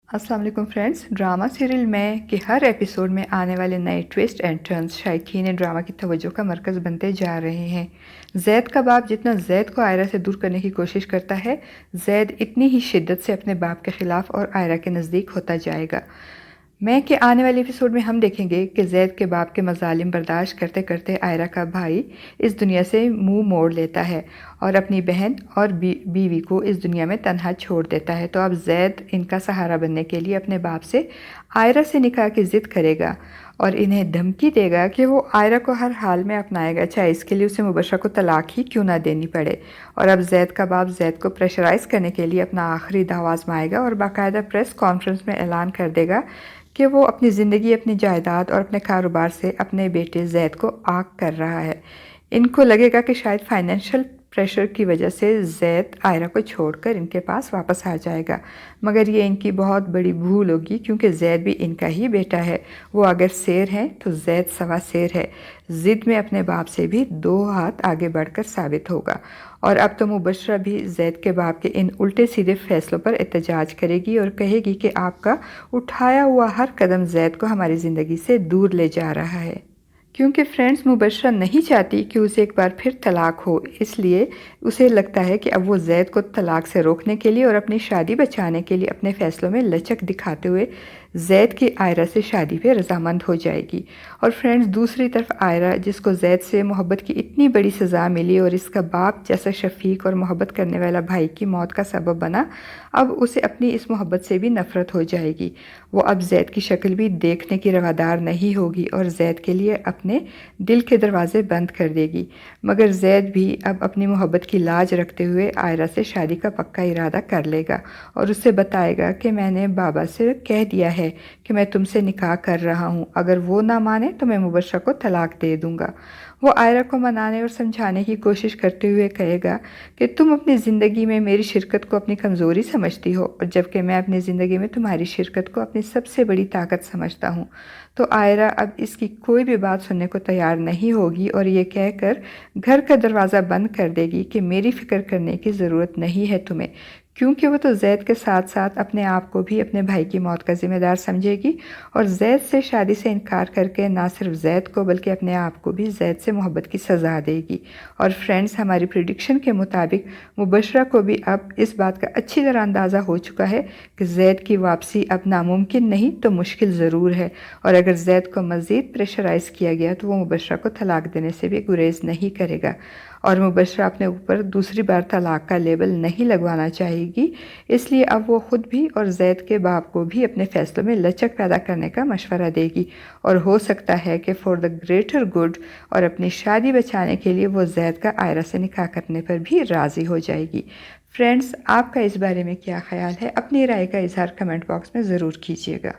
अस्सलाम वालेकुम friends. Drama serial में कि हर एपिसोड में आने वाले नए ट्विस्ट एंड टर्न्स शायकीन ड्रामा की तवज्जो का मरकज़ बनते जा रहे हैं। जैद का बाप जितना जैद को आयरा से दूर करने की कोशिश करता है, जैद इतनी ही शिद्दत से अपने बाप के ख़िलाफ़ और आयरा के नज़दीक होता जाएगा। मैं कि आने वाले एपिसोड में हम देखेंगे कि जैद के बाप के मज़ालिम बर्दाश्त करते करते आयरा का भाई इस दुनिया से मुंह मोड़ लेता है और अपनी बहन और बीवी को इस दुनिया में तन्हा छोड़ देता है। तो अब जैद इनका सहारा बनने के लिए अपने बाप से आयरा से निकाह की ज़िद करेगा और इन्हें धमकी देगा कि वो आयरा को हर हाल में अपनाएगा, चाहे इसके लिए उसे मुबशरा को तलाक ही क्यों ना देनी पड़े। और अब जैद का बाप जैद को प्रेशराइज़ करने के लिए अपना आखिरी दाव आजमाएगा और बाकायदा प्रेस कॉन्फ्रेंस में ऐलान कर देगा कि वो अपनी ज़िंदगी, अपनी जायदाद और अपने कारोबार से अपने बेटे जैद को आग कर रहा है। इनको लगेगा कि शायद फाइनेंशियल प्रेशर की वजह से जैद आयरा को छोड़कर इनके पास वापस आ जाएगा, मगर ये इनकी बहुत बड़ी भूल होगी क्योंकि जैद भी इनका ही बेटा है। वो अगर शेर है तो जैद सवा शेर है। ज़िद में अपने बाप से भी 2 हाथ आगे बढ़कर साबित होगा। और अब तो मुबशरा भी जैद के बाप के इन उल्टे सीधे फैसलों पर एहतजाज करेगी और कहेगी कि आपका उठाया हुआ हर कदम जैद को हमारी ज़िंदगी से दूर ले जा रहा है। क्योंकि फ्रेंड्स, मुबशरा नहीं चाहती कि उसे एक बार फिर तलाक हो, इसलिए उसे लगता है कि अब वो जैद को तलाक से रोकने के लिए और अपनी शादी बचाने के लिए अपने फ़ैसलों में लचक दिखाते हुए जैद की आयरा से शादी पे रजामंद हो जाएगी। और फ्रेंड्स, दूसरी तरफ आयरा, जिसको जैद से मोहब्बत की इतनी बड़ी सज़ा मिली और इसका बाप जैसा शफीक और मोहब्बत करने वाला भाई की मौत का सबब बना, अब उसे अपनी इस मोहब्बत से भी नफ़रत हो जाएगी। वो अब जैद की शक्ल भी देखने की रवादार नहीं होगी और जैद के लिए अपने दिल के दरवाजे बंद कर देगी। मगर जैद भी अब अपनी मोहब्बत की लाज रखते हुए आयरा से शादी का पक्का इरादा कर लेगा और उससे बताएगा कि मैंने बाबा से कह दिया है कि मैं तुमसे निकाह कर रहा हूँ, अगर वो ना माने तो मैं मुबशरा को तलाक दे दूँगा। वो आयरा को मनाने और समझाने की कोशिश करते हुए कहेगा कि तुम अपनी ज़िंदगी में मेरी शिरकत को अपनी कमज़ोरी समझती हो, और जबकि मैं अपनी ज़िंदगी में तुम्हारी शिरकत को अपनी सबसे बड़ी ताकत समझता हूँ। तो आयरा अब इसकी कोई भी बात सुनने को तैयार नहीं होगी और ये कहकर घर का दरवाज़ा बंद कर देगी कि मेरी फ़िक्र करने की ज़रूरत नहीं है तुम्हें, क्योंकि वो तो जैद के साथ साथ अपने आप को भी अपने भाई की मौत का ज़िम्मेदार समझेगी और जैद से शादी से इनकार करके ना सिर्फ जैद को बल्कि अपने आप को भी जैद से मोहब्बत की सज़ा देगी। और फ्रेंड्स, हमारी प्रिडिक्शन के मुताबिक मुबशरा को भी अब इस बात का अच्छी तरह अंदाज़ा हो चुका है कि जैद की वापसी अब नामुमकिन नहीं तो मुश्किल ज़रूर है, और अगर जैद को मज़ीद प्रेशराइज़ किया गया तो वो मुबशरा को तलाक देने से भी गुरेज नहीं करेगा और मुबशरा अपने ऊपर दूसरी बार तलाक का लेबल नहीं लगवाना चाहेगी। इसलिए अब वो ख़ुद भी और जैद के बाप को भी अपने फ़ैसलों में लचक पैदा करने का मशवरा देगी और हो सकता है कि फॉर द ग्रेटर गुड और अपनी शादी बचाने के लिए वो जैद का आयरा से निकाह करने पर भी राज़ी हो जाएगी। फ्रेंड्स, आपका इस बारे में क्या ख़्याल है? अपनी राय का इजहार कमेंट बॉक्स में ज़रूर कीजिएगा।